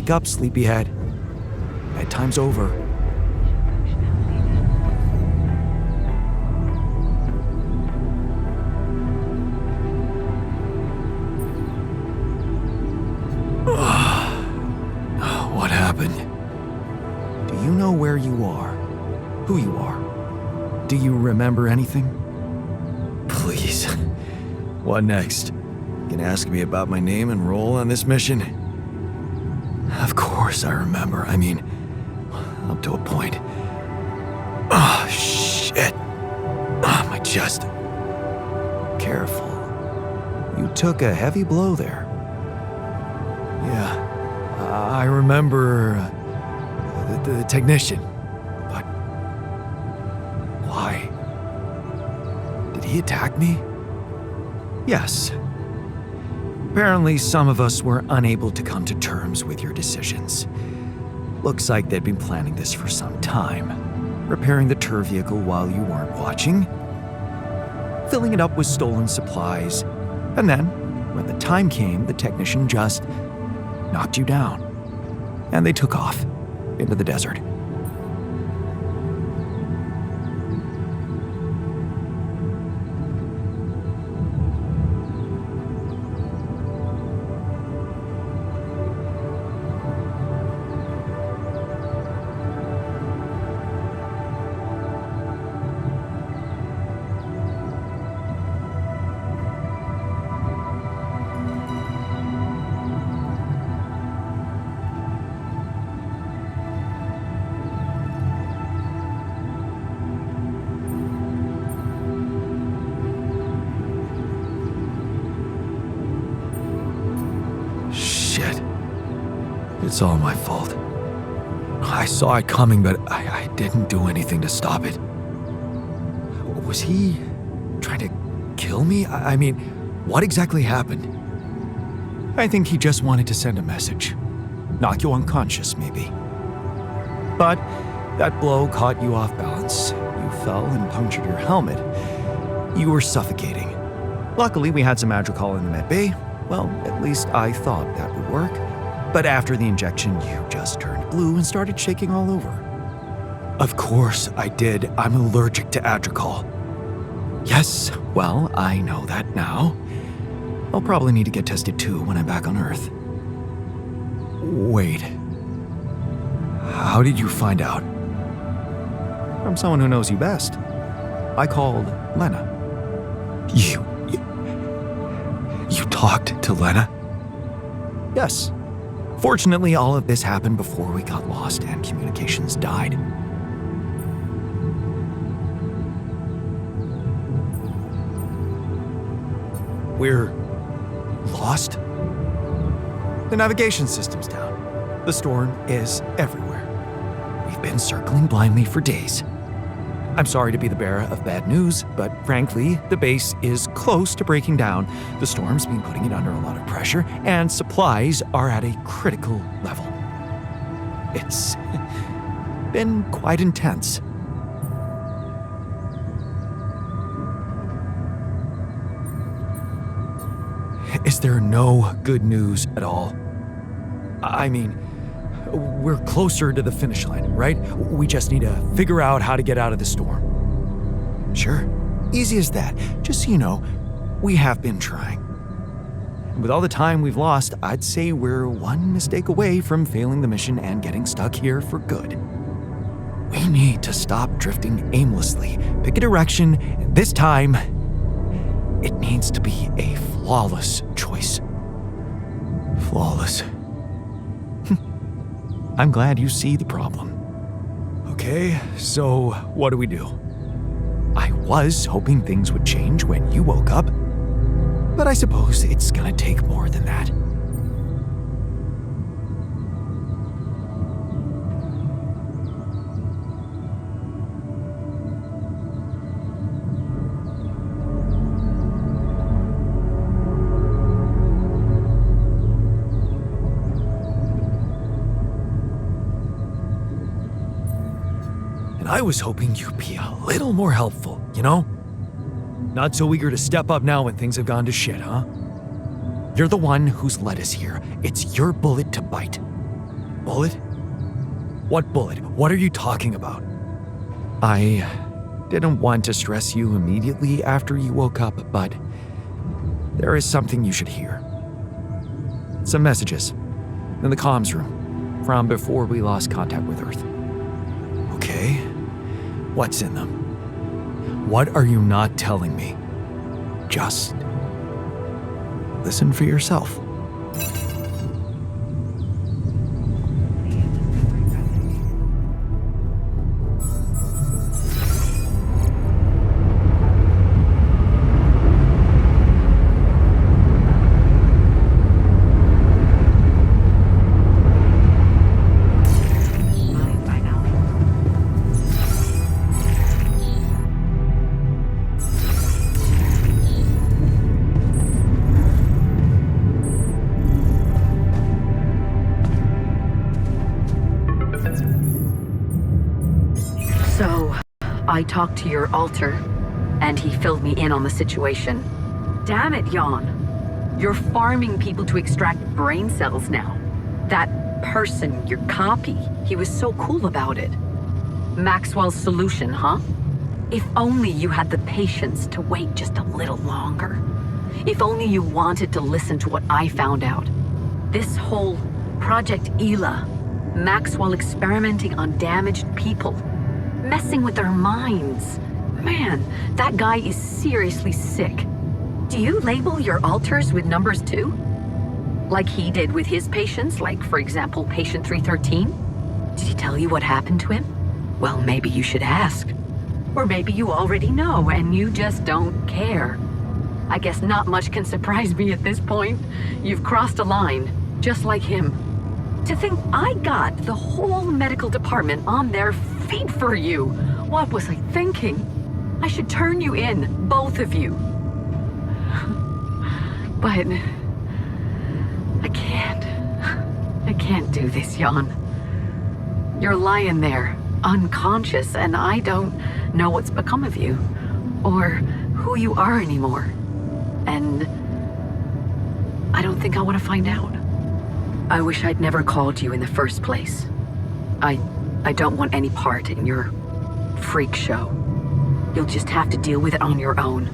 Wake up, sleepyhead. Bedtime's over. What happened? Do you know where you are? Who you are? Do you remember anything? Please. What next? Gonna ask me about my name and role on this mission? Of course I remember. I mean, up to a point. Oh, shit. Oh, my chest. Careful. You took a heavy blow there. Yeah, I remember the technician. But why? Did he attack me? Yes. Apparently, some of us were unable to come to terms with your decisions. Looks like they'd been planning this for some time. Repairing the tour vehicle while you weren't watching. Filling it up with stolen supplies. And then, when the time came, the technician just knocked you down. And they took off into the desert. Shit. It's all my fault. I saw it coming, but I didn't do anything to stop it. Was he trying to kill me? I mean, what exactly happened? I think he just wanted to send a message. Knock you unconscious, maybe. But that blow caught you off balance. You fell and punctured your helmet. You were suffocating. Luckily, we had some Madrigal in the med bay. Well, at least I thought that would work. But after the injection, you just turned blue and started shaking all over. Of course I did. I'm allergic to Adrical. Yes, well, I know that now. I'll probably need to get tested too when I'm back on Earth. Wait. How did you find out? From someone who knows you best. I called Lena. You talked to Lena? Yes. Fortunately, all of this happened before we got lost and communications died. We're lost? The navigation system's down. The storm is everywhere. We've been circling blindly for days. I'm sorry to be the bearer of bad news, but frankly, the base is close to breaking down. The storm's been putting it under a lot of pressure, and supplies are at a critical level. It's been quite intense. Is there no good news at all? I mean, we're closer to the finish line, right? We just need to figure out how to get out of the storm. Sure, easy as that. Just so you know, we have been trying. And with all the time we've lost, I'd say we're one mistake away from failing the mission and getting stuck here for good. We need to stop drifting aimlessly, pick a direction, and this time, it needs to be a flawless choice. Flawless. I'm glad you see the problem. Okay, so what do we do? I was hoping things would change when you woke up, but I suppose it's gonna take more than that. I was hoping you'd be a little more helpful, you know? Not so eager to step up now when things have gone to shit, huh? You're the one who's led us here. It's your bullet to bite. bullet? What bullet? What are you talking about? I didn't want to stress you immediately after you woke up, but there is something you should hear. Some messages in the comms room from before we lost contact with Earth. Okay. What's in them? What are you not telling me? Just listen for yourself. So, I talked to your alter, and he filled me in on the situation. Damn it, Jan. You're farming people to extract brain cells now. That person, your copy, he was so cool about it. Maxwell's solution, huh? If only you had the patience to wait just a little longer. If only you wanted to listen to what I found out. This whole Project Ela, Maxwell experimenting on damaged people, messing with their minds. Man, that guy is seriously sick. Do you label your alters with numbers too? Like he did with his patients, like for example, patient 313? Did he tell you what happened to him? Well, maybe you should ask. Or maybe you already know and you just don't care. I guess not much can surprise me at this point. You've crossed a line, just like him. To think I got the whole medical department on their feet for you. What was I thinking? I should turn you in, both of you. But I can't do this, Jan. You're lying there, unconscious, and I don't know what's become of you, or who you are anymore. And I don't think I want to find out. I wish I'd never called you in the first place. I don't want any part in your freak show. You'll just have to deal with it on your own.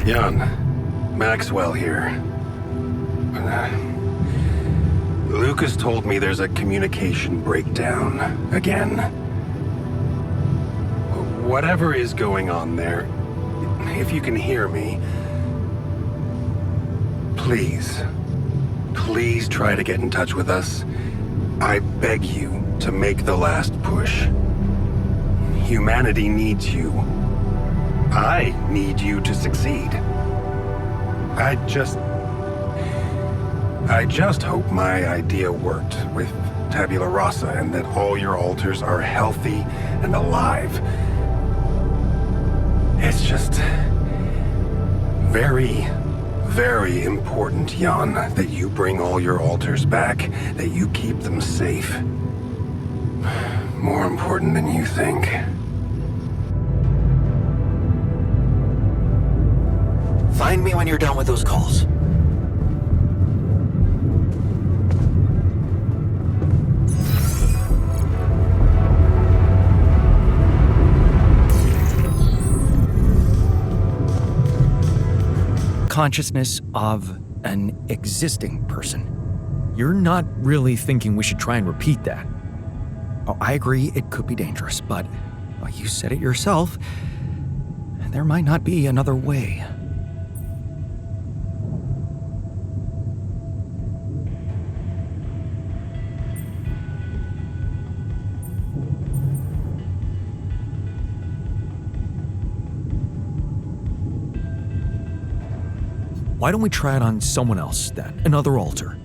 Jan, Maxwell here. Lucas told me there's a communication breakdown again. Whatever is going on there, if you can hear me, please try to get in touch with us. I beg you to make the last push. Humanity needs you. I need you to succeed. I just hope my idea worked with Tabula Rasa and that all your alters are healthy and alive. It's just very, very important, Jan, that you bring all your alters back, that you keep them safe. More important than you think. Find me when you're done with those calls. Consciousness of an existing person. You're not really thinking we should try and repeat that. Oh, I agree it could be dangerous, but well, you said it yourself. There might not be another way. Why don't we try it on someone else then? Another alter.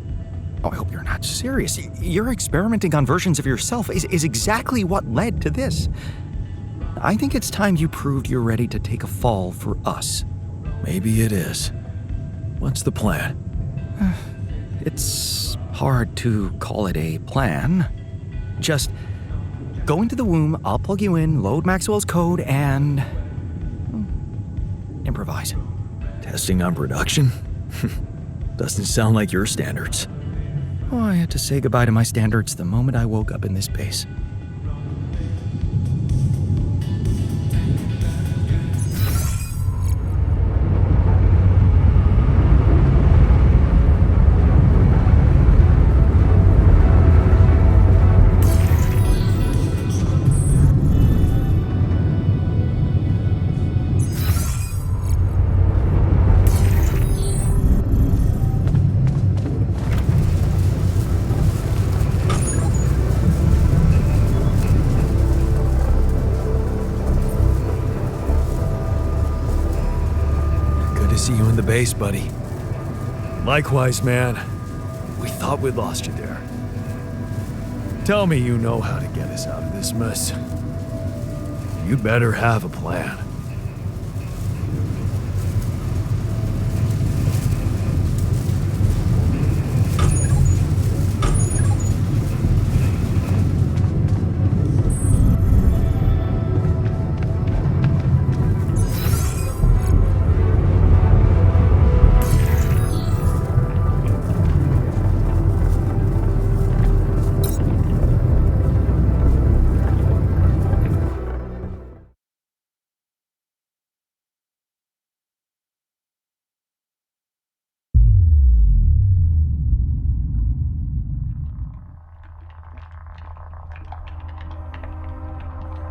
Oh, I hope you're not serious. Your experimenting on versions of yourself is exactly what led to this. I think it's time you proved you're ready to take a fall for us. Maybe it is. What's the plan? It's hard to call it a plan. Just go into the womb, I'll plug you in, load Maxwell's code, and improvise. Testing on production? Doesn't sound like your standards. Oh, I had to say goodbye to my standards the moment I woke up in this base. See you in the base, buddy. Likewise, man. We thought we'd lost you there. Tell me you know how to get us out of this mess. You better have a plan.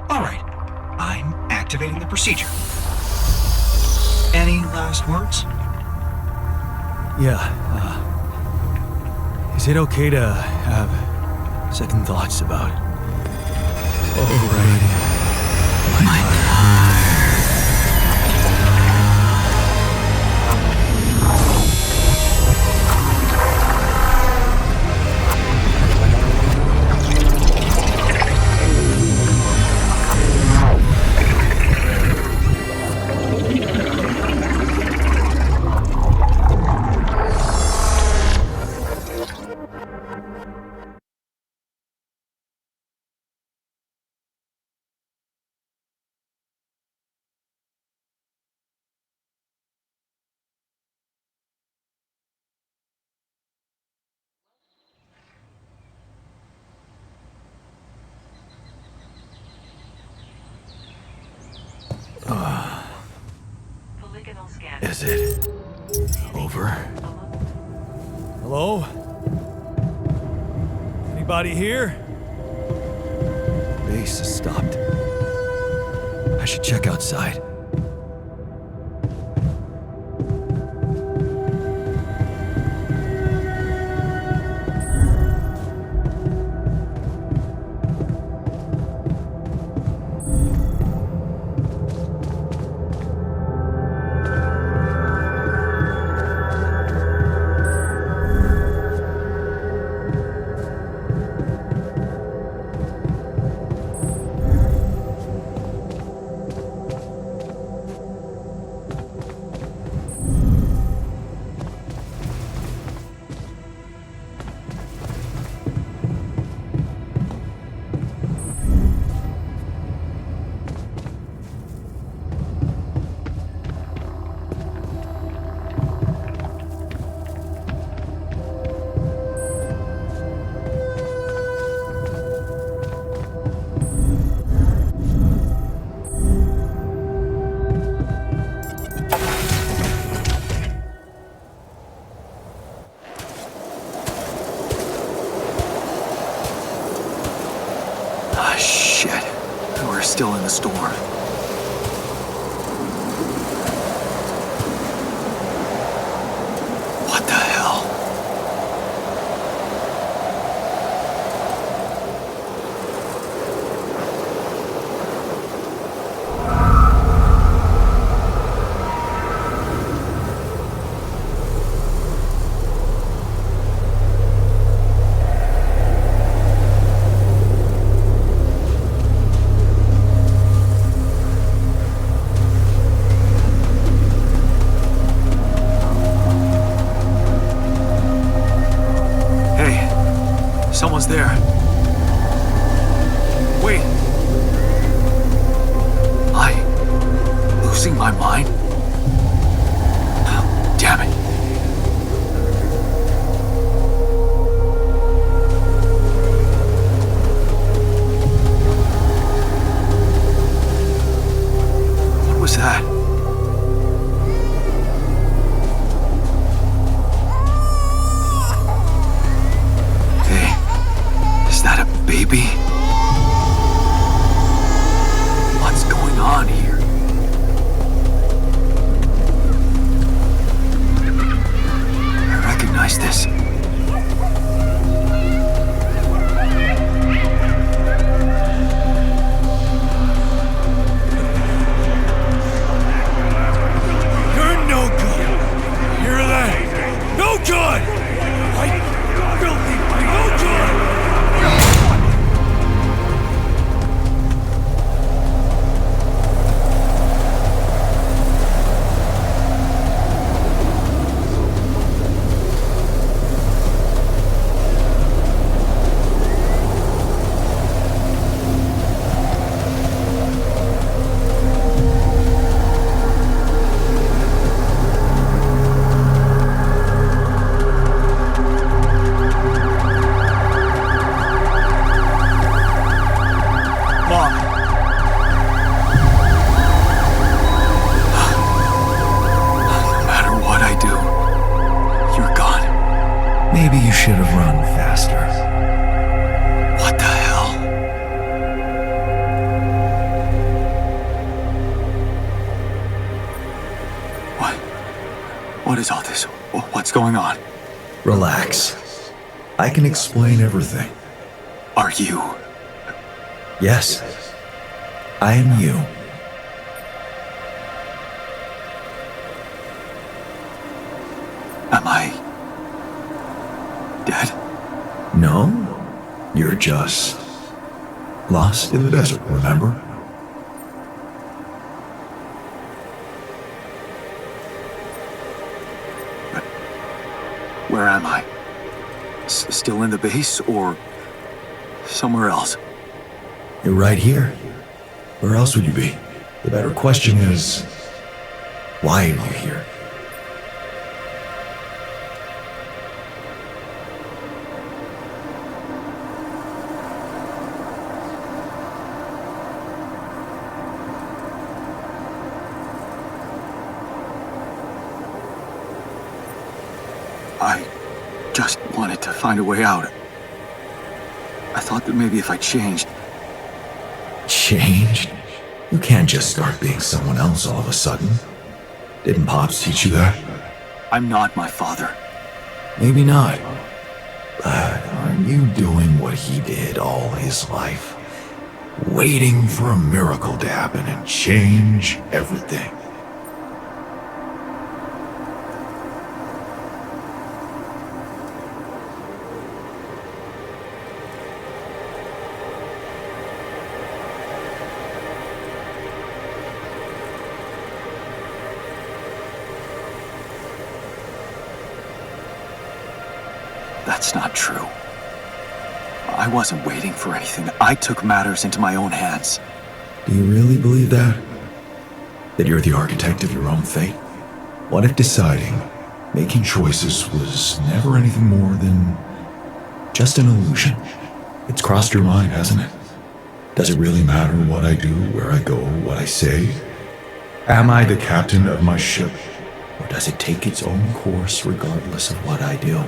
All right, I'm activating the procedure. Any last words? Yeah, is it okay to have second thoughts about... Oh, right. My God. Is it over? Hello? Anybody here? Base has stopped. I should check outside. Shit. We're still in the storm. What the hell? Someone's there. Wait. Am I losing my mind? Oh, damn it. was that? Hey, is that a baby? What's going on here? I recognize this. Maybe you should have run faster. What the hell? What is all this? What's going on? Relax. I can explain everything. Are you? Yes, I am you. Am I dead? No, you're just lost in the desert, remember? But where am I? Still in the base or somewhere else? You're right here. Where else would you be? The better question is, why are you here? I just wanted to find a way out. I thought that maybe if I changed... Changed? You can't just start being someone else all of a sudden. Didn't Pops teach you that? I'm not my father. Maybe not. But aren't you doing what he did all his life? Waiting for a miracle to happen and change everything. That's not true. I wasn't waiting for anything. I took matters into my own hands. Do you really believe that? That you're the architect of your own fate? What if deciding, making choices was never anything more than just an illusion? It's crossed your mind, hasn't it? Does it really matter what I do, where I go, what I say? Am I the captain of my ship? Or does it take its own course regardless of what I do?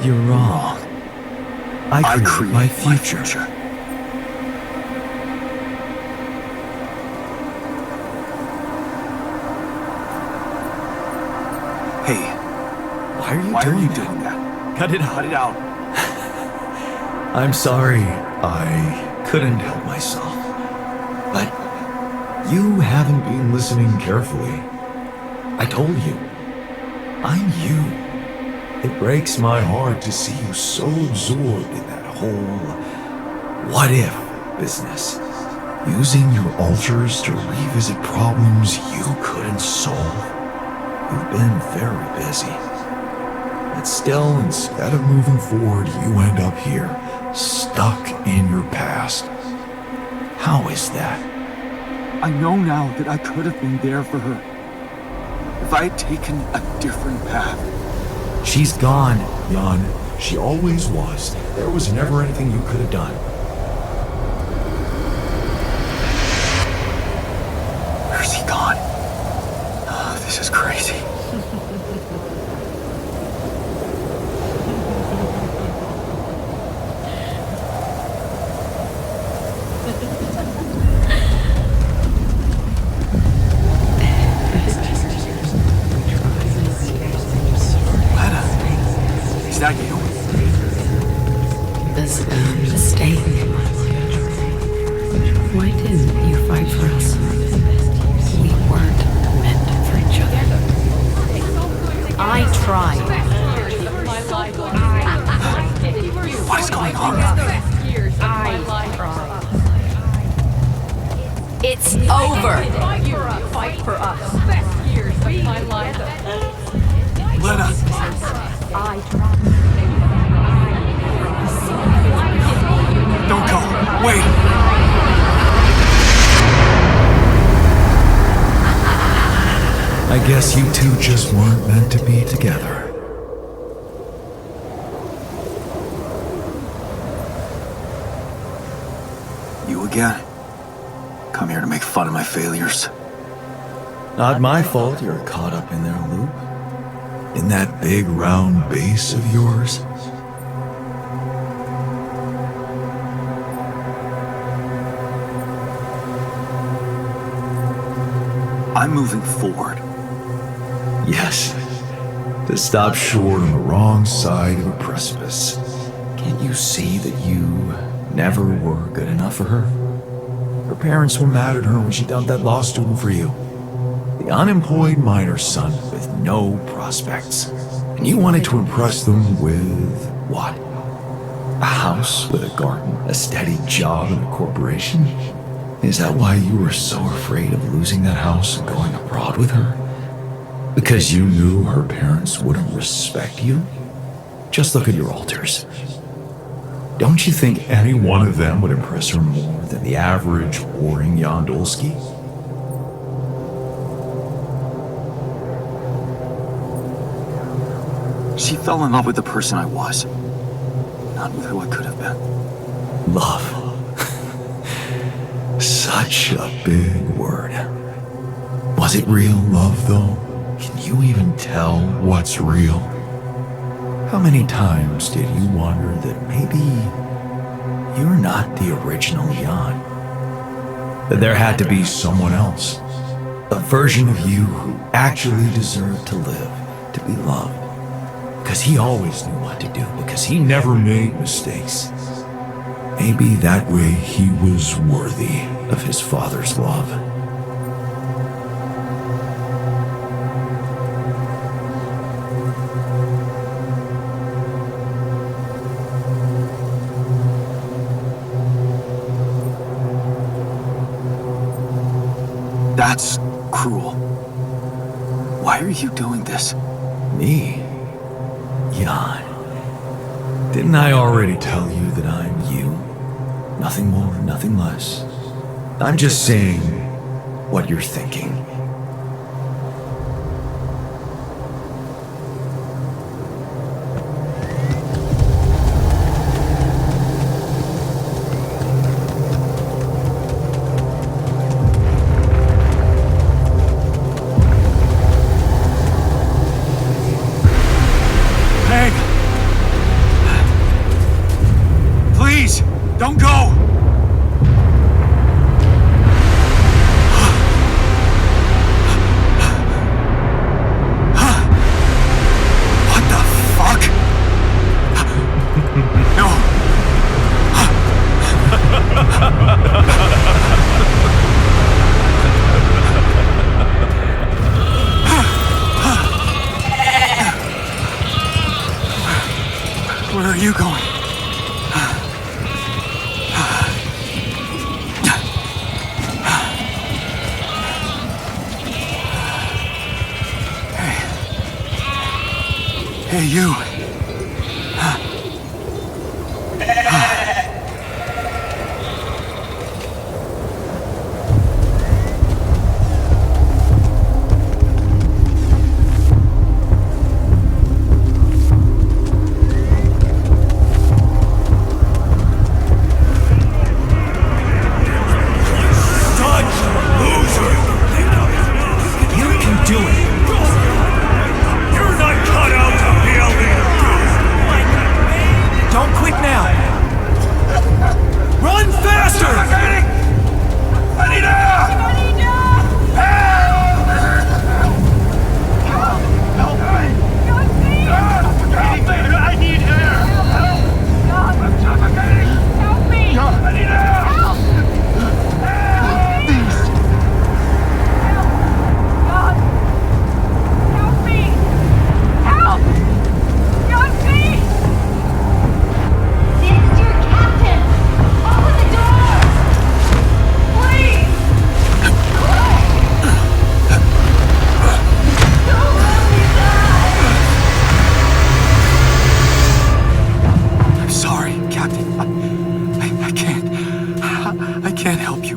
You're wrong. I create my future. Hey, Why are you doing that? Cut it out. Cut it out. I'm sorry. I couldn't help myself. But you haven't been listening carefully. I told you. I'm you. It breaks my heart to see you so absorbed in that whole what if business. Using your altars to revisit problems you couldn't solve. You've been very busy. But still, instead of moving forward, you end up here, stuck in your past. How is that? I know now that I could have been there for her. If I had taken a different path. She's gone, Jan. She always was. There was never anything you could have done. Where's he gone? Oh, this is crazy. Is that you? This mistake. Why didn't you fight for us? We weren't meant for each other. I tried. What is going on? It's over. Fight for us. Lena! I tried. Don't go! Wait! I guess you two just weren't meant to be together. You again? Come here to make fun of my failures. Not my fault you're caught up in their loop. In that big round base of yours. I'm moving forward. Yes. To stop short on the wrong side of a precipice. Can't you see that you never were good enough for her? Her parents were mad at her when she dumped that law student for you. The unemployed miner son with no prospects. And you wanted to impress them with what? A house with a garden, a steady job and a corporation? Is that why you were so afraid of losing that house and going abroad with her? Because you knew her parents wouldn't respect you? Just look at your altars. Don't you think any one of them would impress her more than the average warring Yandolski? She fell in love with the person I was, not with who I could have been. Love. Such a big word. Was it real love, though? Can you even tell what's real? How many times did you wonder that maybe you're not the original Jan? That there had to be someone else, a version of you who actually deserved to live, to be loved. Because he always knew what to do, because he never made mistakes. Maybe that way he was worthy of his father's love. That's cruel. Why are you doing this? Me? Jan. Didn't I already tell you that I'm you? Nothing more, nothing less. I'm just saying what you're thinking. Please, don't go! Hey, you.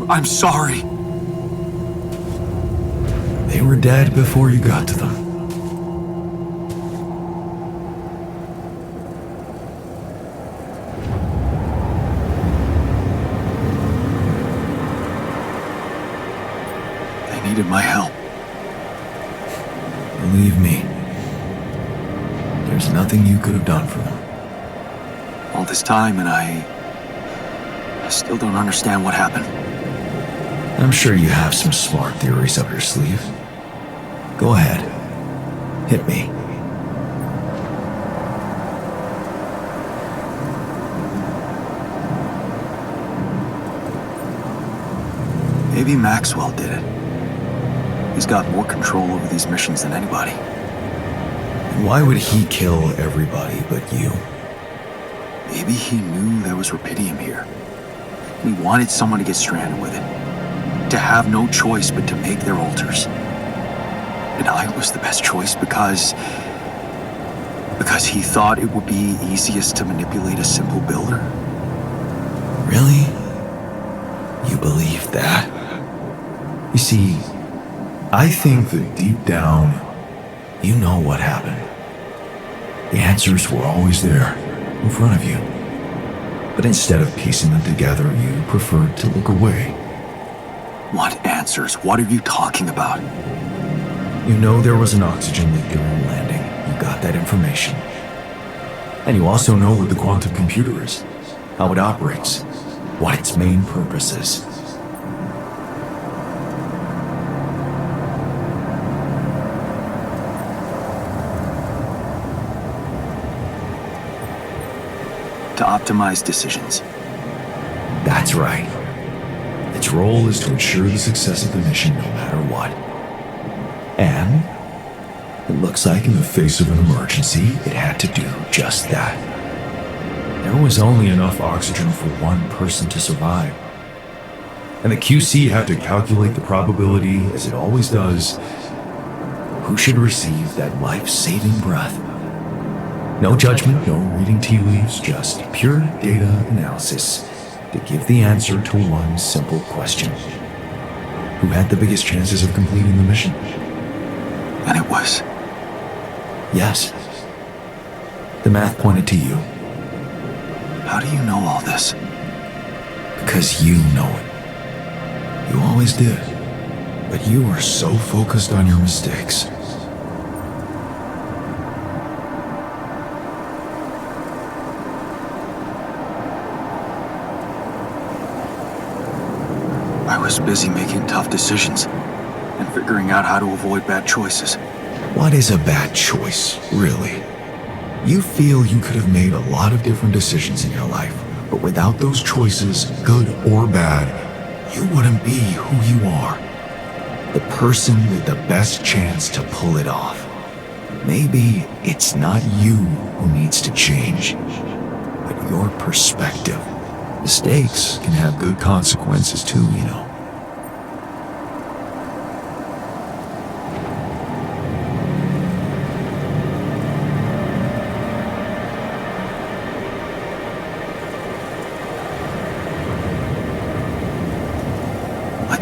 I'm sorry. They were dead before you got to them. They needed my help. Believe me, there's nothing you could have done for them. All this time, and I still don't understand what happened. I'm sure you have some smart theories up your sleeve. Go ahead. Hit me. Maybe Maxwell did it. He's got more control over these missions than anybody. And why would he kill everybody but you? Maybe he knew there was rubidium here. And he wanted someone to get stranded with it. To have no choice but to make their altars. And I was the best choice because he thought it would be easiest to manipulate a simple builder. Really? You believe that? You see, I think that deep down, you know what happened. The answers were always there, in front of you. But instead of piecing them together, you preferred to look away. What answers? What are you talking about? You know there was an oxygen leak during landing. You got that information. And you also know what the quantum computer is, how it operates, what its main purpose is. To optimize decisions. That's right. Its role is to ensure the success of the mission no matter what. And it looks like in the face of an emergency, it had to do just that. There was only enough oxygen for one person to survive. And the QC had to calculate the probability, as it always does, who should receive that life-saving breath. No judgment, no reading tea leaves, just pure data analysis to give the answer to one simple question. Who had the biggest chances of completing the mission? And it was? Yes. The math pointed to you. How do you know all this? Because you know it. You always did. But you were so focused on your mistakes. I was busy making tough decisions and figuring out how to avoid bad choices. What is a bad choice, really? You feel you could have made a lot of different decisions in your life, but without those choices, good or bad, you wouldn't be who you are. The person with the best chance to pull it off. Maybe it's not you who needs to change, but your perspective. Mistakes can have good consequences too, you know.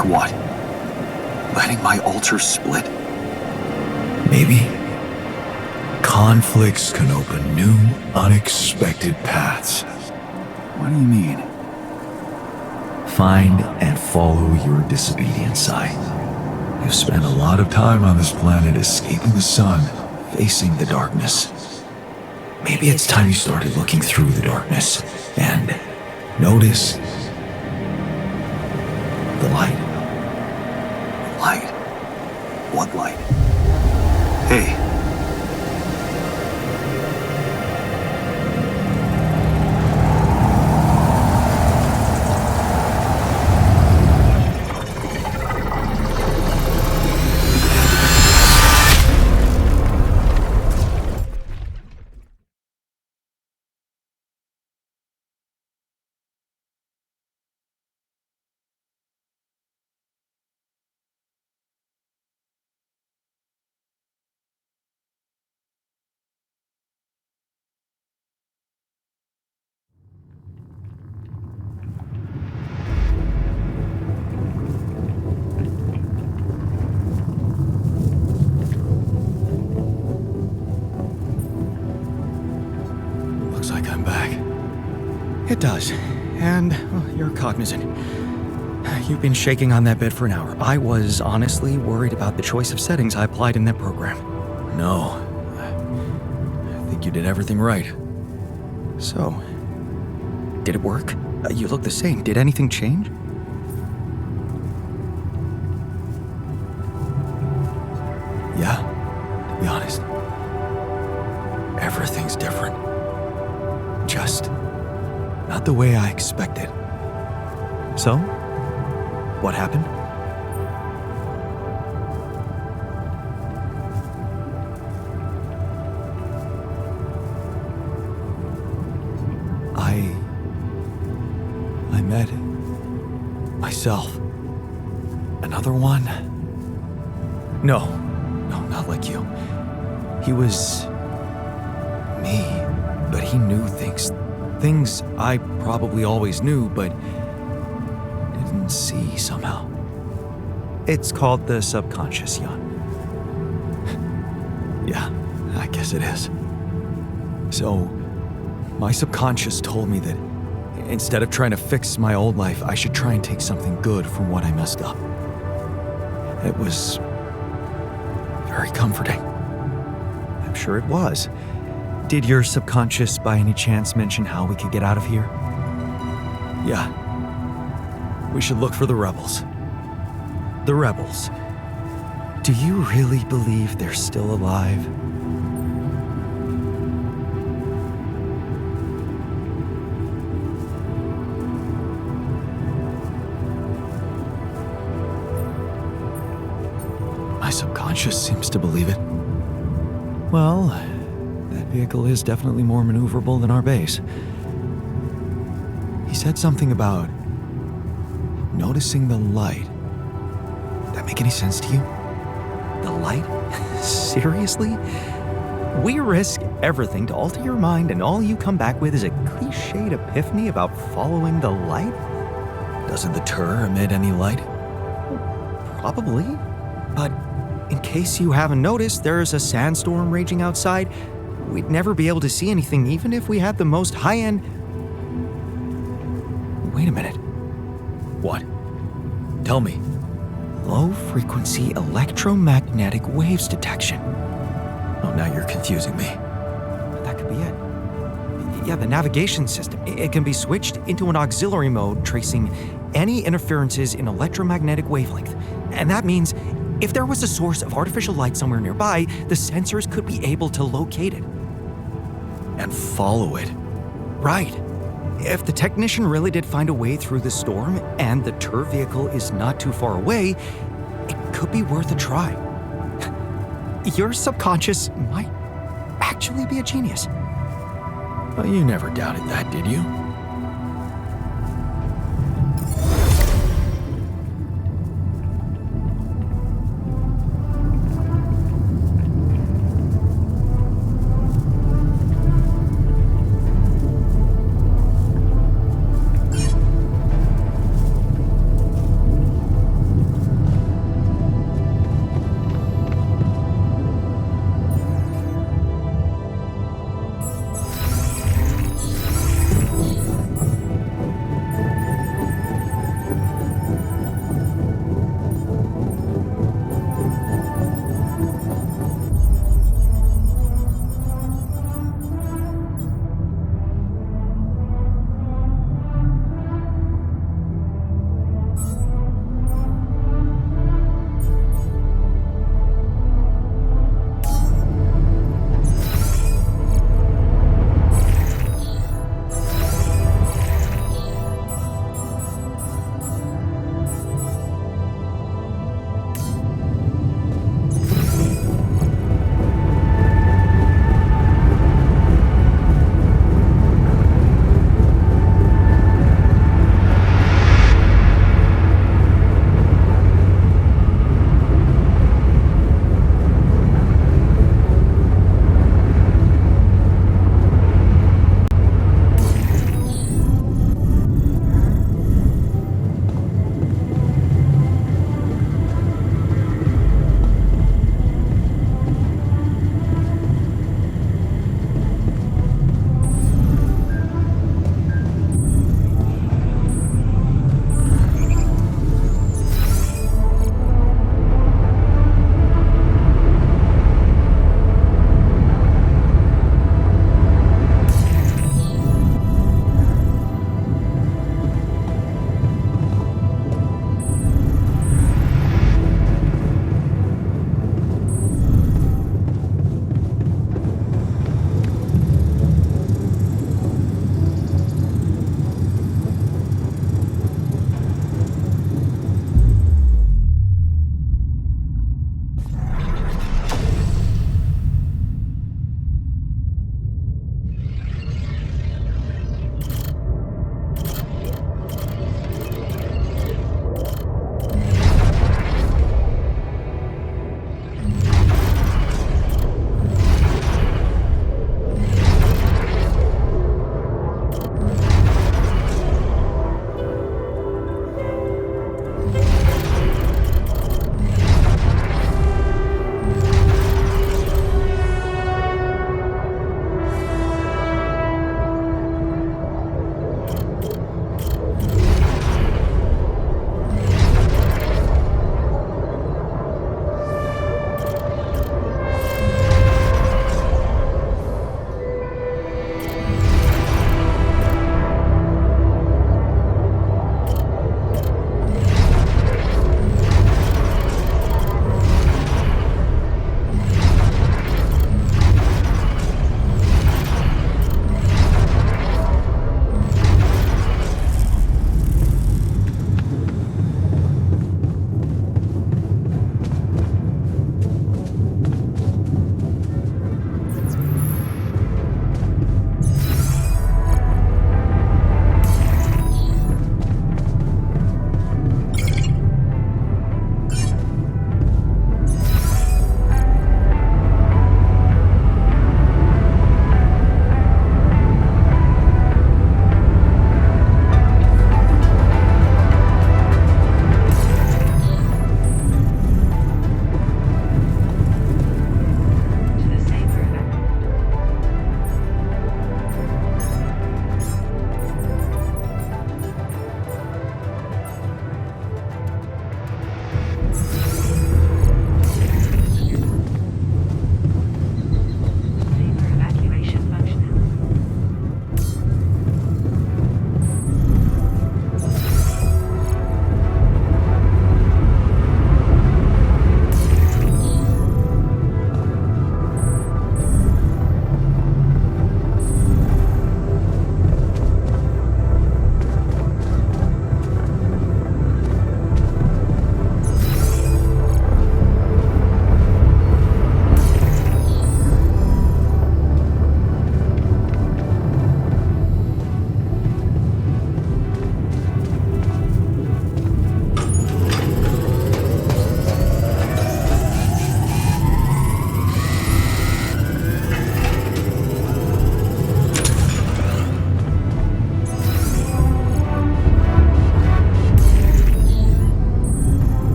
Like what? Letting my altar split? Maybe conflicts can open new, unexpected paths. What do you mean? Find and follow your disobedience, Sai. You've spent a lot of time on this planet escaping the sun, facing the darkness. Maybe it's time you started looking through the darkness and notice the light. Light? What light? Hey. Looks like I'm back. It does. And you're cognizant. You've been shaking on that bed for an hour. I was honestly worried about the choice of settings I applied in that program. No. I think you did everything right. So, did it work? You look the same. Did anything change? Yeah, to be honest. Everything's different. Just not the way I expected. So, what happened? I met myself. Another one? No, not like you. He was me, but he knew things I probably always knew, but didn't see somehow. It's called the subconscious, Jan. Yeah, I guess it is. So, my subconscious told me that instead of trying to fix my old life, I should try and take something good from what I messed up. It was very comforting. I'm sure it was. Did your subconscious by any chance mention how we could get out of here? Yeah. We should look for the rebels. The rebels. Do you really believe they're still alive? My subconscious seems to believe it. Well, that vehicle is definitely more maneuverable than our base. He said something about noticing the light. That make any sense to you? The light? Seriously? We risk everything to alter your mind, and all you come back with is a cliched epiphany about following the light? Doesn't the tur emit any light? Probably. But in case you haven't noticed, there's a sandstorm raging outside. We'd never be able to see anything, even if we had the most high-end... Wait a minute. What? Tell me. Low-frequency electromagnetic waves detection. Oh, now you're confusing me. That could be it. Yeah, the navigation system. It can be switched into an auxiliary mode, tracing any interferences in electromagnetic wavelength. And that means if there was a source of artificial light somewhere nearby, the sensors could be able to locate it. And follow it. Right. If the technician really did find a way through the storm, and the tur vehicle is not too far away, it could be worth a try. Your subconscious might actually be a genius. Well, you never doubted that, did you?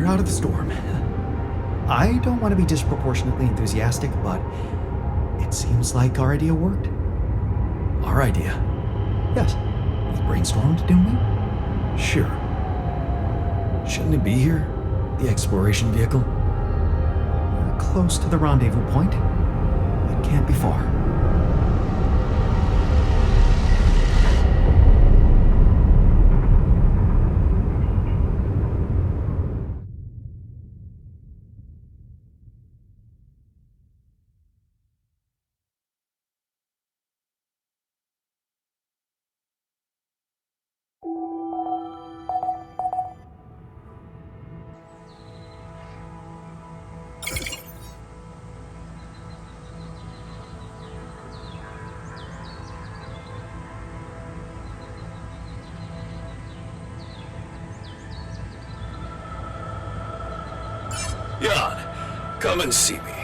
we're out of the storm. I don't want to be disproportionately enthusiastic, but it seems like our idea worked. Our idea? Yes, we brainstormed, didn't we? Sure. Shouldn't it be here? The exploration vehicle? We're close to the rendezvous point. It can't be far. Jan, come and see me.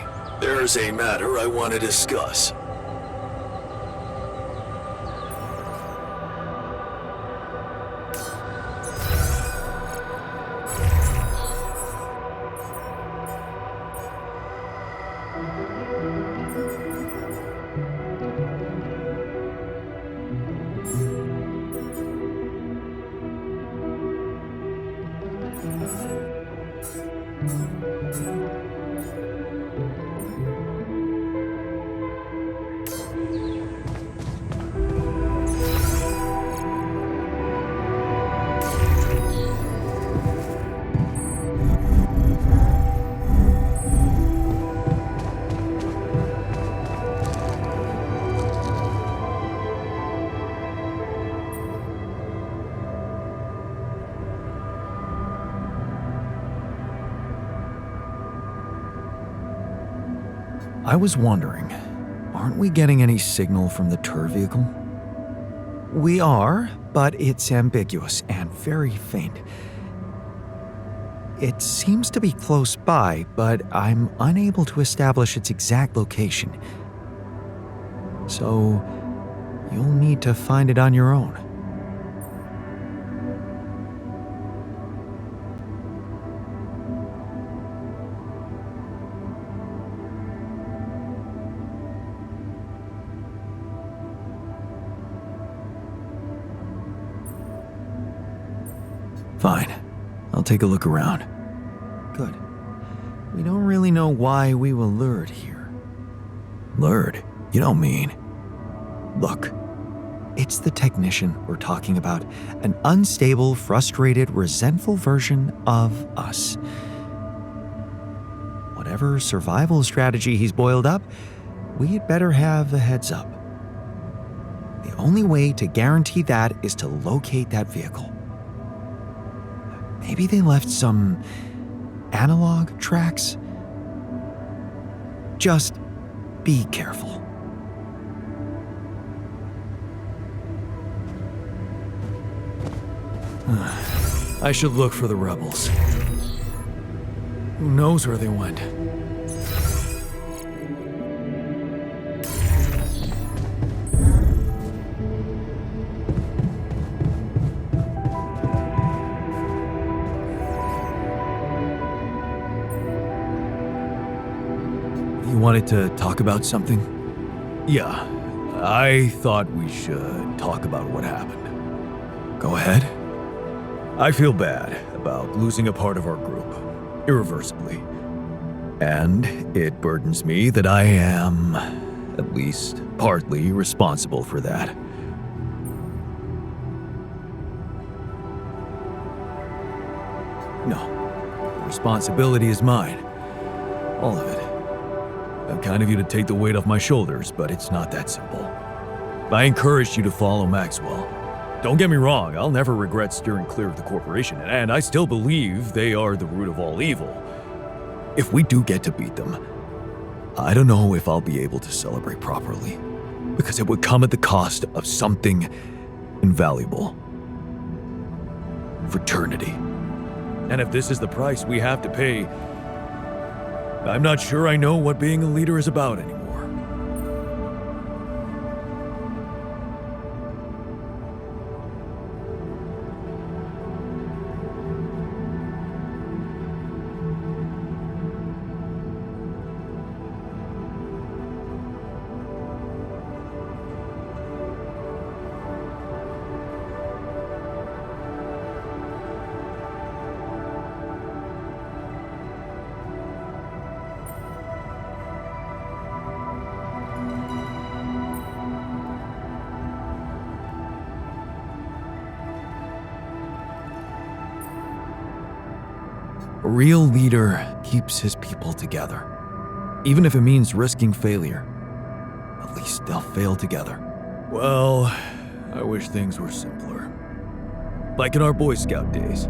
There's a matter I want to discuss. I was wondering, aren't we getting any signal from the tour vehicle? We are, but it's ambiguous and very faint. It seems to be close by, but I'm unable to establish its exact location. So, you'll need to find it on your own. Fine. I'll take a look around. Good. We don't really know why we were lured here. Lured? You don't mean... Look, it's the technician we're talking about. An unstable, frustrated, resentful version of us. Whatever survival strategy he's boiled up, we'd better have a heads up. The only way to guarantee that is to locate that vehicle. Maybe they left some analog tracks? Just be careful. I should look for the rebels. Who knows where they went? You wanted to talk about something? Yeah, I thought we should talk about what happened. Go ahead. I feel bad about losing a part of our group, irreversibly. And it burdens me that I am, at least partly, responsible for that. No, the responsibility is mine. All of it. Kind of you to take the weight off my shoulders, but it's not that simple. I encouraged you to follow Maxwell. Don't get me wrong, I'll never regret steering clear of the corporation, and I still believe they are the root of all evil. If we do get to beat them, I don't know if I'll be able to celebrate properly, because it would come at the cost of something invaluable. Fraternity. And if this is the price we have to pay, I'm not sure I know what being a leader is about anymore. A real leader keeps his people together. Even if it means risking failure, at least they'll fail together. Well, I wish things were simpler. Like in our Boy Scout days.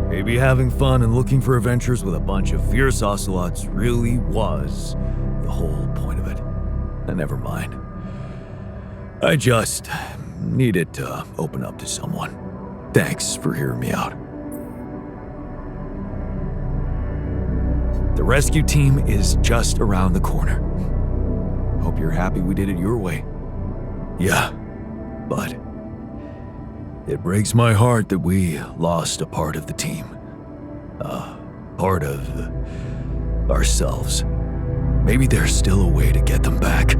Maybe having fun and looking for adventures with a bunch of fierce ocelots really was the whole point of it. And never mind. I just needed to open up to someone. Thanks for hearing me out. The rescue team is just around the corner. Hope you're happy we did it your way. Yeah, but it breaks my heart that we lost a part of the team. Part of ourselves. Maybe there's still a way to get them back.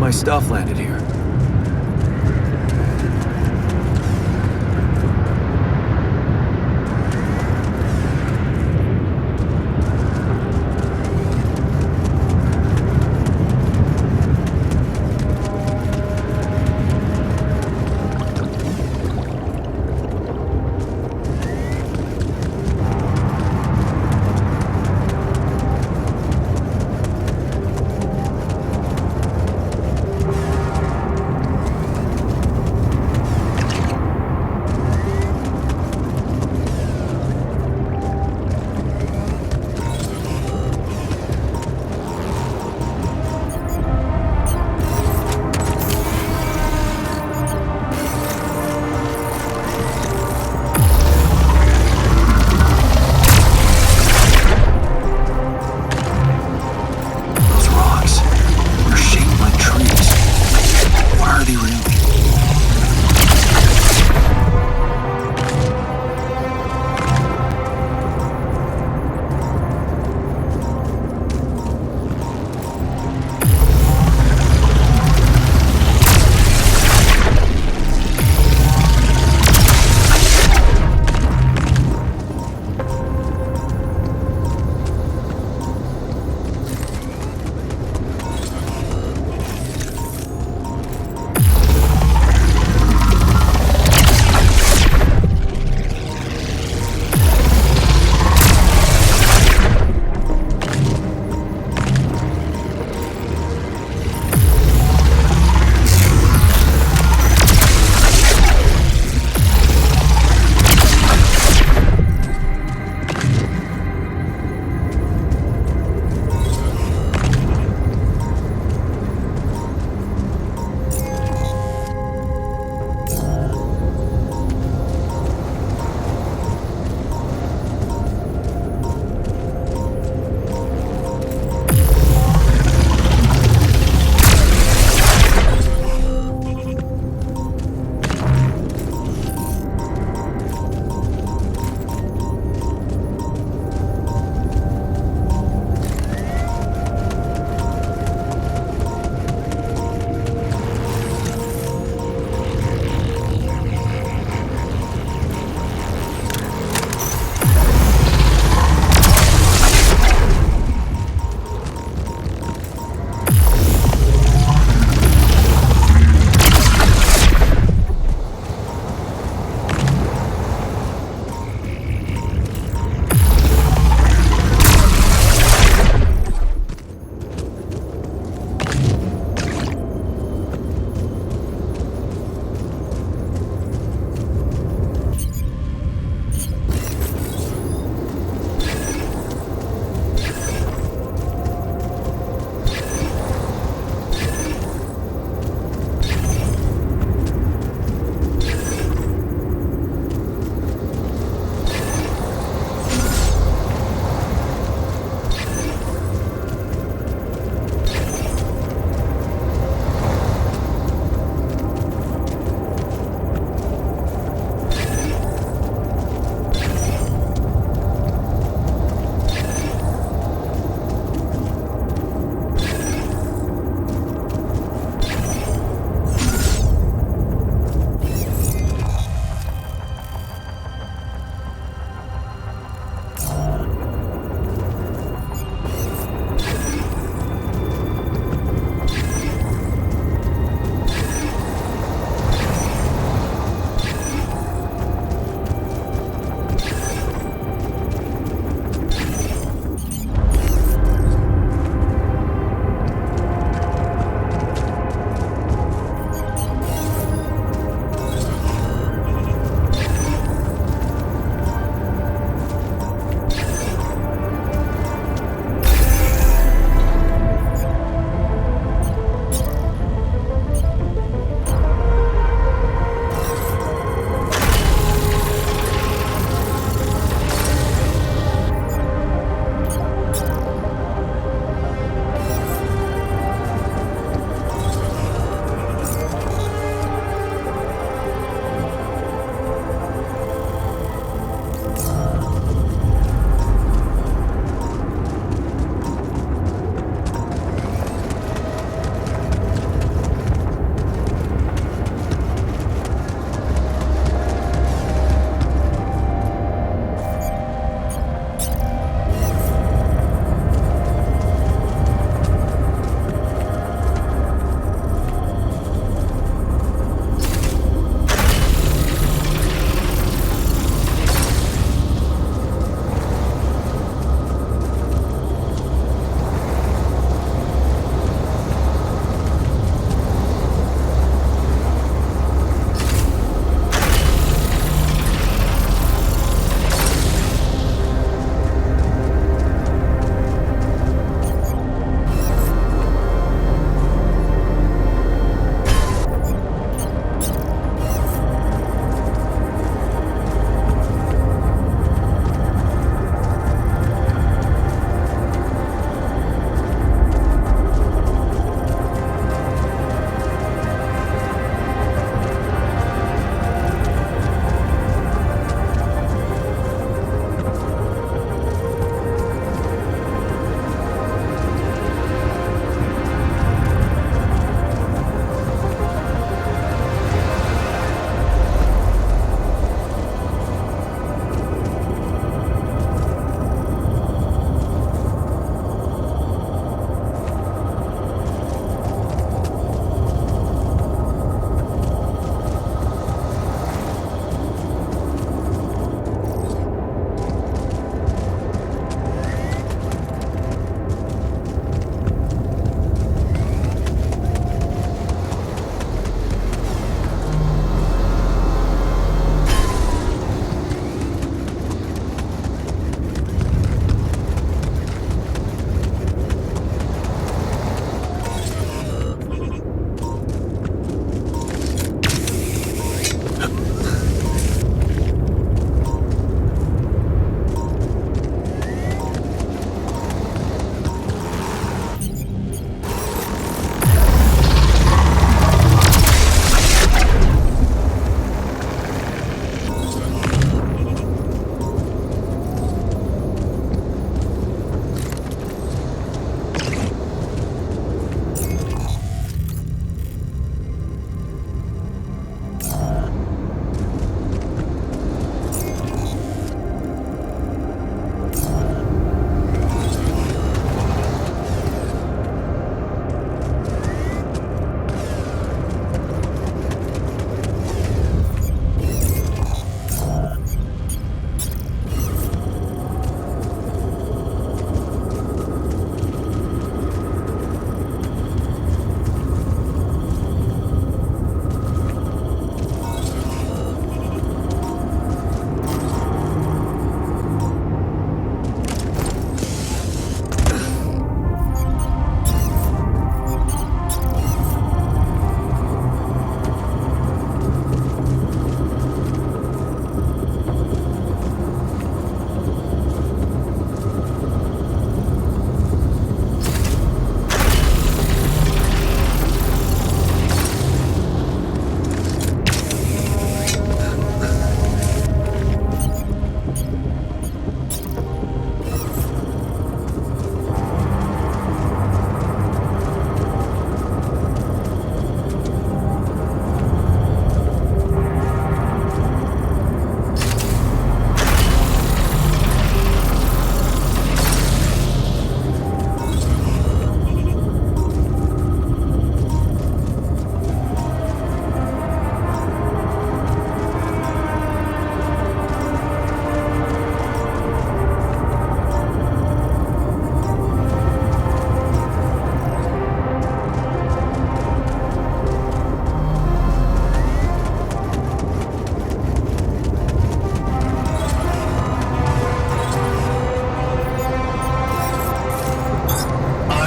My stuff landed here.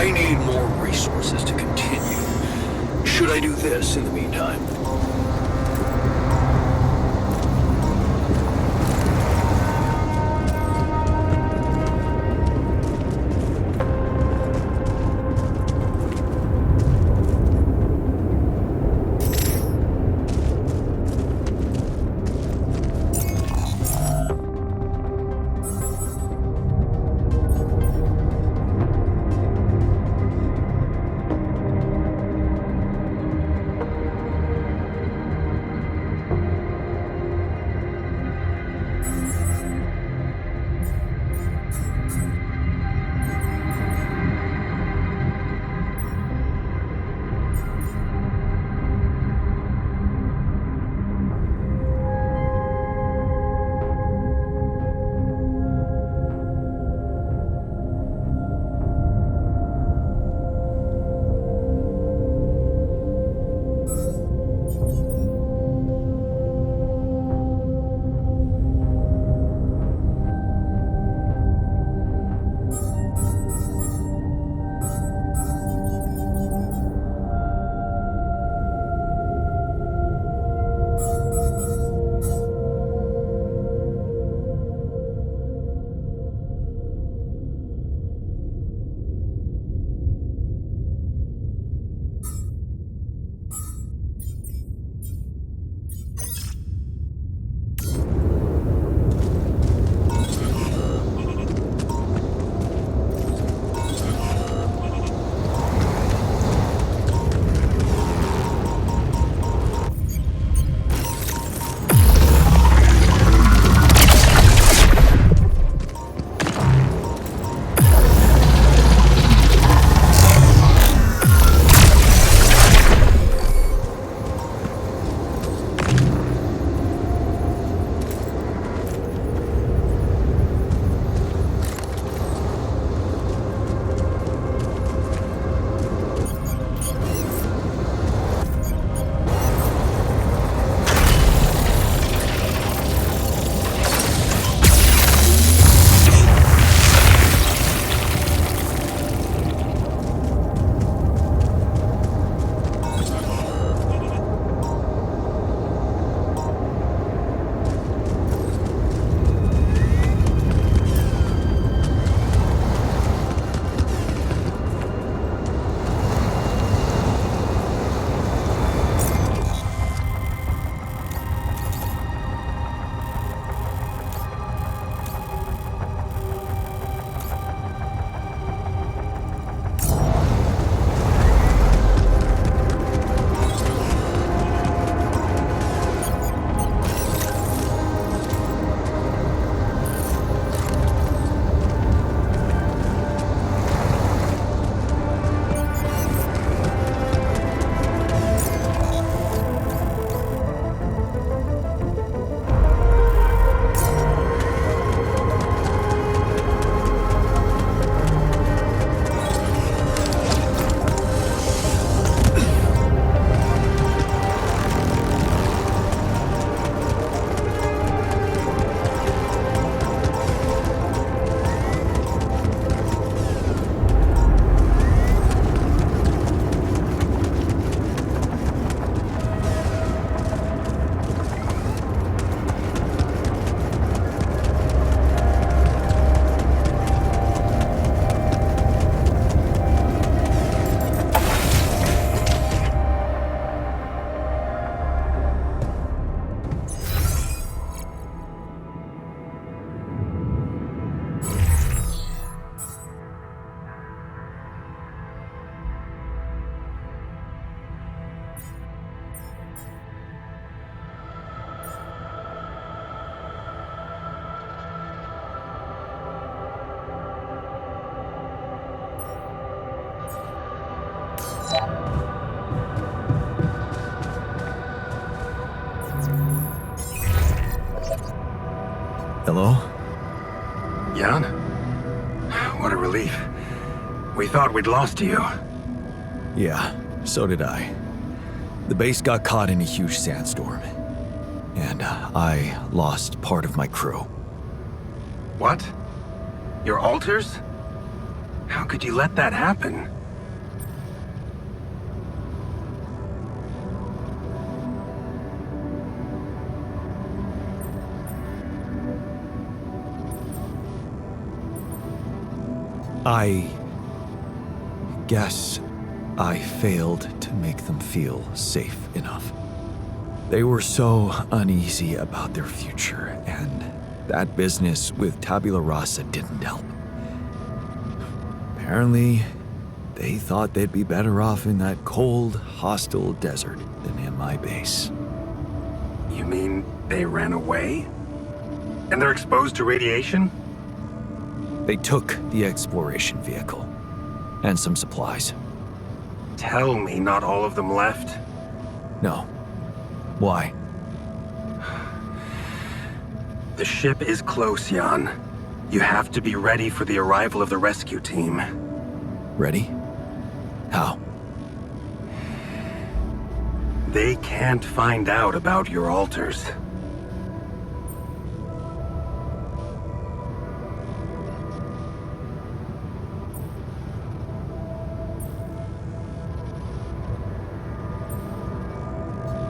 I need more resources to continue. Should I do this in the meantime? Hello? Jan? What a relief. We thought we'd lost you. Yeah, so did I. The base got caught in a huge sandstorm. And I lost part of my crew. What? Your alters? How could you let that happen? I guess I failed to make them feel safe enough. They were so uneasy about their future, and that business with Tabula Rasa didn't help. Apparently, they thought they'd be better off in that cold, hostile desert than in my base. You mean they ran away? And they're exposed to radiation? They took the exploration vehicle and some supplies. Tell me not all of them left? No. Why? The ship is close, Jan. You have to be ready for the arrival of the rescue team. Ready? How? They can't find out about your altars.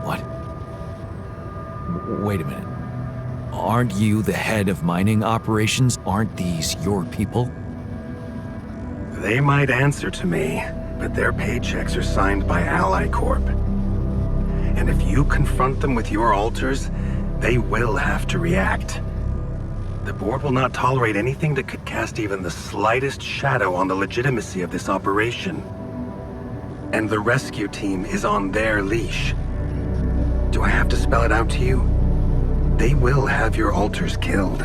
What? Wait a minute. Aren't you the head of mining operations? Aren't these your people? They might answer to me, but their paychecks are signed by Ally Corp. And if you confront them with your altars, they will have to react. The board will not tolerate anything that could cast even the slightest shadow on the legitimacy of this operation. And the rescue team is on their leash. Do I have to spell it out to you? They will have your altars killed.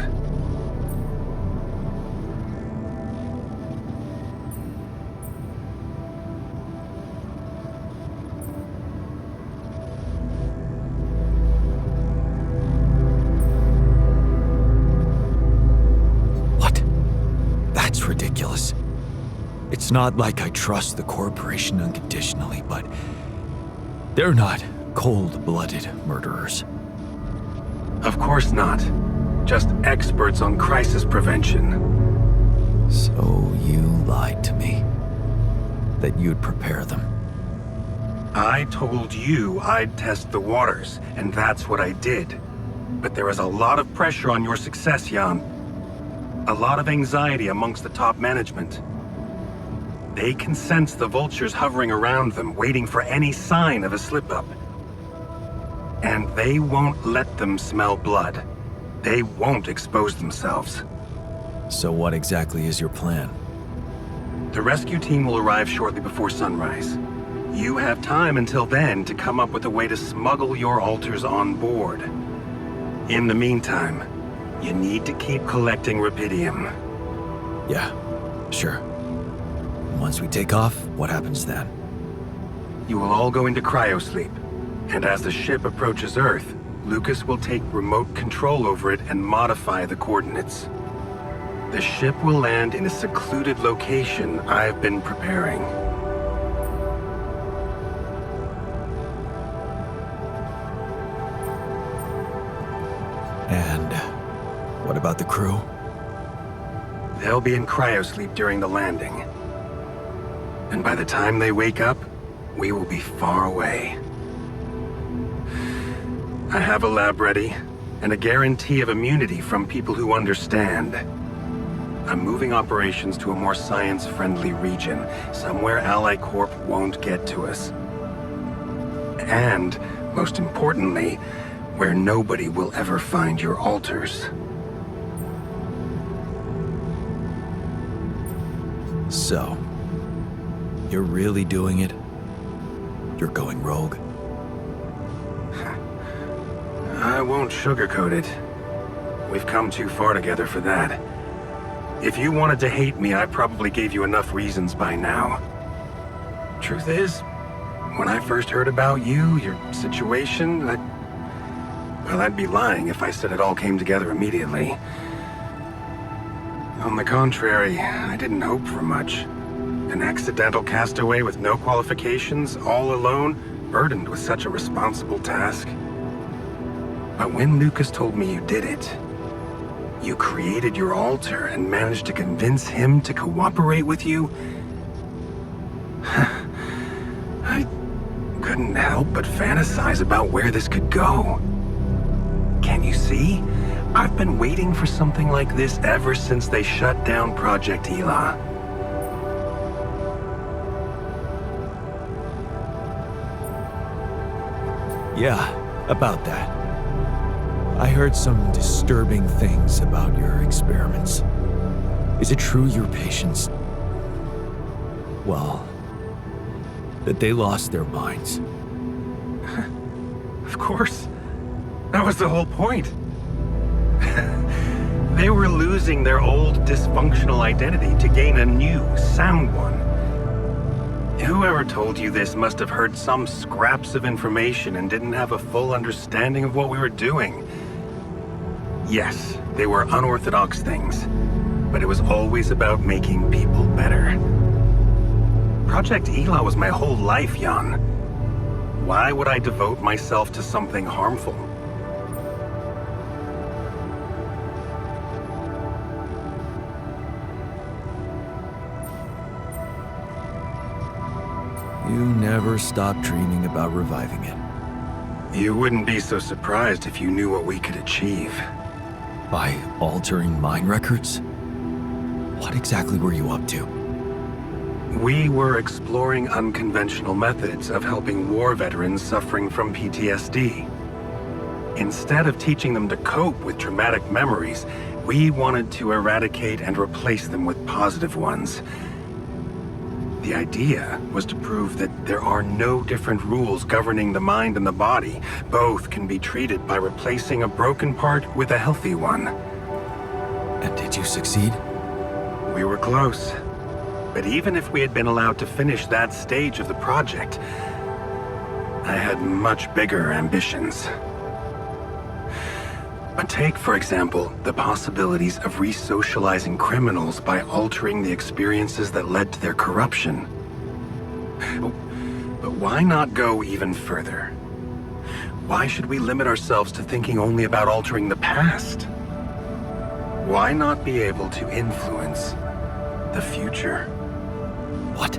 What? That's ridiculous. It's not like I trust the corporation unconditionally, but they're not cold-blooded murderers. Of course not. Just experts on crisis prevention. So you lied to me. That you'd prepare them. I told you I'd test the waters, and that's what I did. But there is a lot of pressure on your success, Jan. A lot of anxiety amongst the top management. They can sense the vultures hovering around them, waiting for any sign of a slip-up. And they won't let them smell blood. They won't expose themselves. So what exactly is your plan? The rescue team will arrive shortly before sunrise. You have time until then to come up with a way to smuggle your altars on board. In the meantime, you need to keep collecting rubidium. Yeah, sure. Once we take off, what happens then? You will all go into cryosleep. And as the ship approaches Earth, Lucas will take remote control over it and modify the coordinates. The ship will land in a secluded location I've been preparing. And what about the crew? They'll be in cryosleep during the landing. And by the time they wake up, we will be far away. I have a lab ready, and a guarantee of immunity from people who understand. I'm moving operations to a more science-friendly region, somewhere Ally Corp won't get to us. And, most importantly, where nobody will ever find your altars. So, you're really doing it? You're going rogue? I won't sugarcoat it. We've come too far together for that. If you wanted to hate me, I probably gave you enough reasons by now. Truth is, when I first heard about you, your situation, I'd be lying if I said it all came together immediately. On the contrary, I didn't hope for much. An accidental castaway with no qualifications, all alone, burdened with such a responsible task. But when Lucas told me you did it, you created your altar and managed to convince him to cooperate with you, I couldn't help but fantasize about where this could go. Can you see? I've been waiting for something like this ever since they shut down Project Ela. Yeah, about that. I heard some disturbing things about your experiments. Is it true your patients... well, that they lost their minds? Of course. That was the whole point. They were losing their old dysfunctional identity to gain a new, sound one. Whoever told you this must have heard some scraps of information and didn't have a full understanding of what we were doing. Yes, they were unorthodox things, but it was always about making people better. Project Ela was my whole life, Jan. Why would I devote myself to something harmful? You never stopped dreaming about reviving it. You wouldn't be so surprised if you knew what we could achieve. By altering mind records? What exactly were you up to? We were exploring unconventional methods of helping war veterans suffering from PTSD. Instead of teaching them to cope with traumatic memories, we wanted to eradicate and replace them with positive ones. The idea was to prove that there are no different rules governing the mind and the body. Both can be treated by replacing a broken part with a healthy one. And did you succeed? We were close. But even if we had been allowed to finish that stage of the project, I had much bigger ambitions. But take, for example, the possibilities of re-socializing criminals by altering the experiences that led to their corruption. But why not go even further? Why should we limit ourselves to thinking only about altering the past? Why not be able to influence the future? What?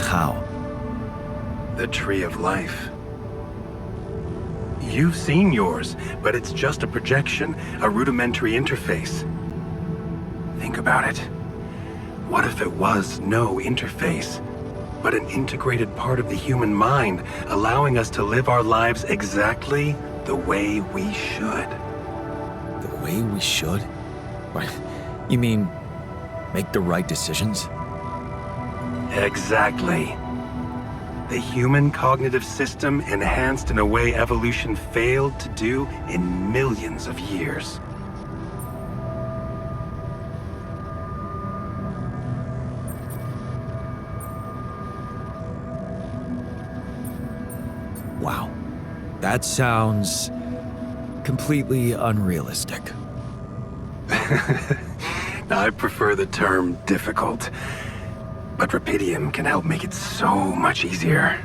How? The Tree of Life. You've seen yours, but it's just a projection, a rudimentary interface. Think about it. What if it was no interface, but an integrated part of the human mind, allowing us to live our lives exactly the way we should? The way we should? What? You mean, make the right decisions? Exactly. The human cognitive system enhanced in a way evolution failed to do in millions of years. Wow. That sounds completely unrealistic. I prefer the term difficult. But Rapidium can help make it so much easier.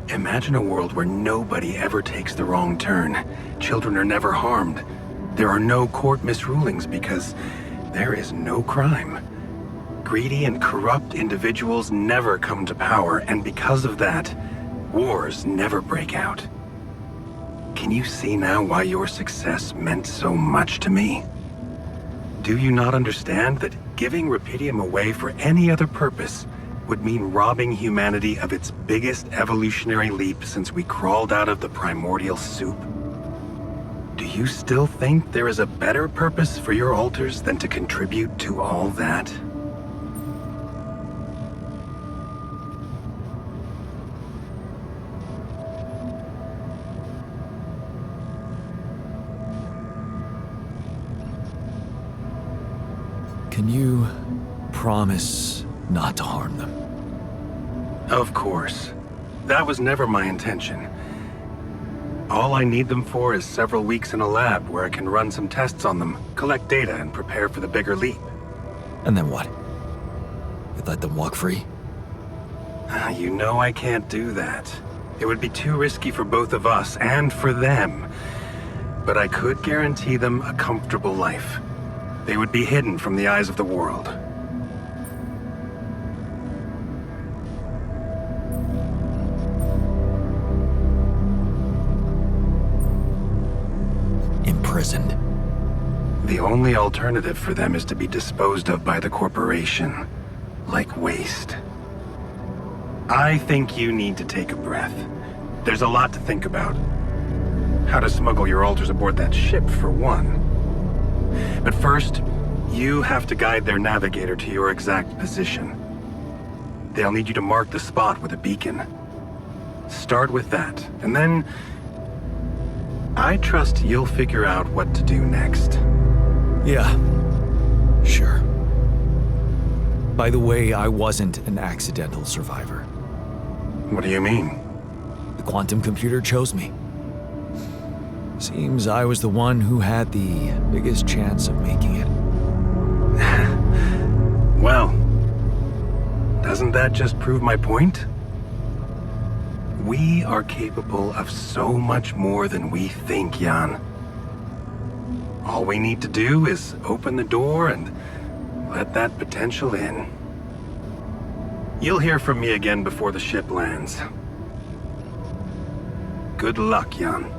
Imagine a world where nobody ever takes the wrong turn. Children are never harmed. There are no court misrulings because there is no crime. Greedy and corrupt individuals never come to power, and because of that, wars never break out. Can you see now why your success meant so much to me? Do you not understand that giving Rapidium away for any other purpose would mean robbing humanity of its biggest evolutionary leap since we crawled out of the primordial soup? Do you still think there is a better purpose for your alters than to contribute to all that? Can you promise not to harm them? Of course. That was never my intention. All I need them for is several weeks in a lab where I can run some tests on them, collect data, and prepare for the bigger leap. And then what? You let them walk free? You know I can't do that. It would be too risky for both of us and for them. But I could guarantee them a comfortable life. They would be hidden from the eyes of the world. Imprisoned. The only alternative for them is to be disposed of by the corporation, like waste. I think you need to take a breath. There's a lot to think about. How to smuggle your alters aboard that ship, for one. But first, you have to guide their navigator to your exact position. They'll need you to mark the spot with a beacon. Start with that, and then I trust you'll figure out what to do next. Yeah, sure. By the way, I wasn't an accidental survivor. What do you mean? The quantum computer chose me. Seems I was the one who had the biggest chance of making it. Well, doesn't that just prove my point? We are capable of so much more than we think, Jan. All we need to do is open the door and let that potential in. You'll hear from me again before the ship lands. Good luck, Jan.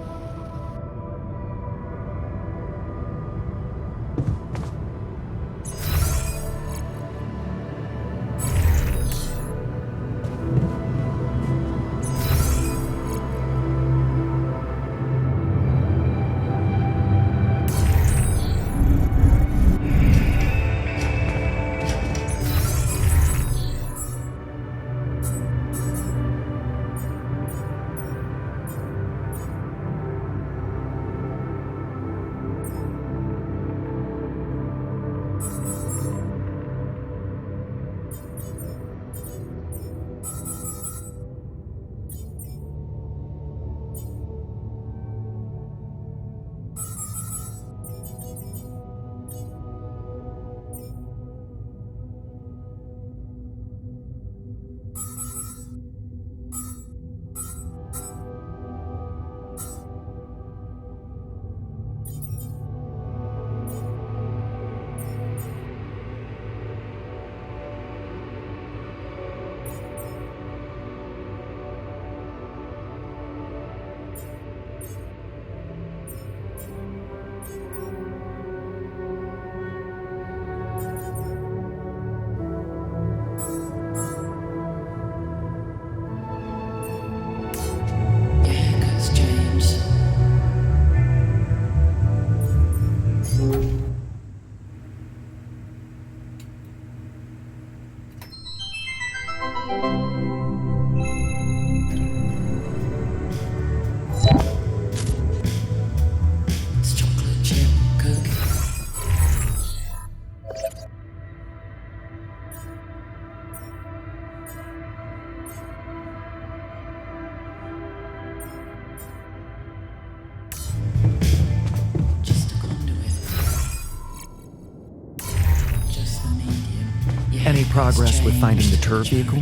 Any progress with finding the turret vehicle?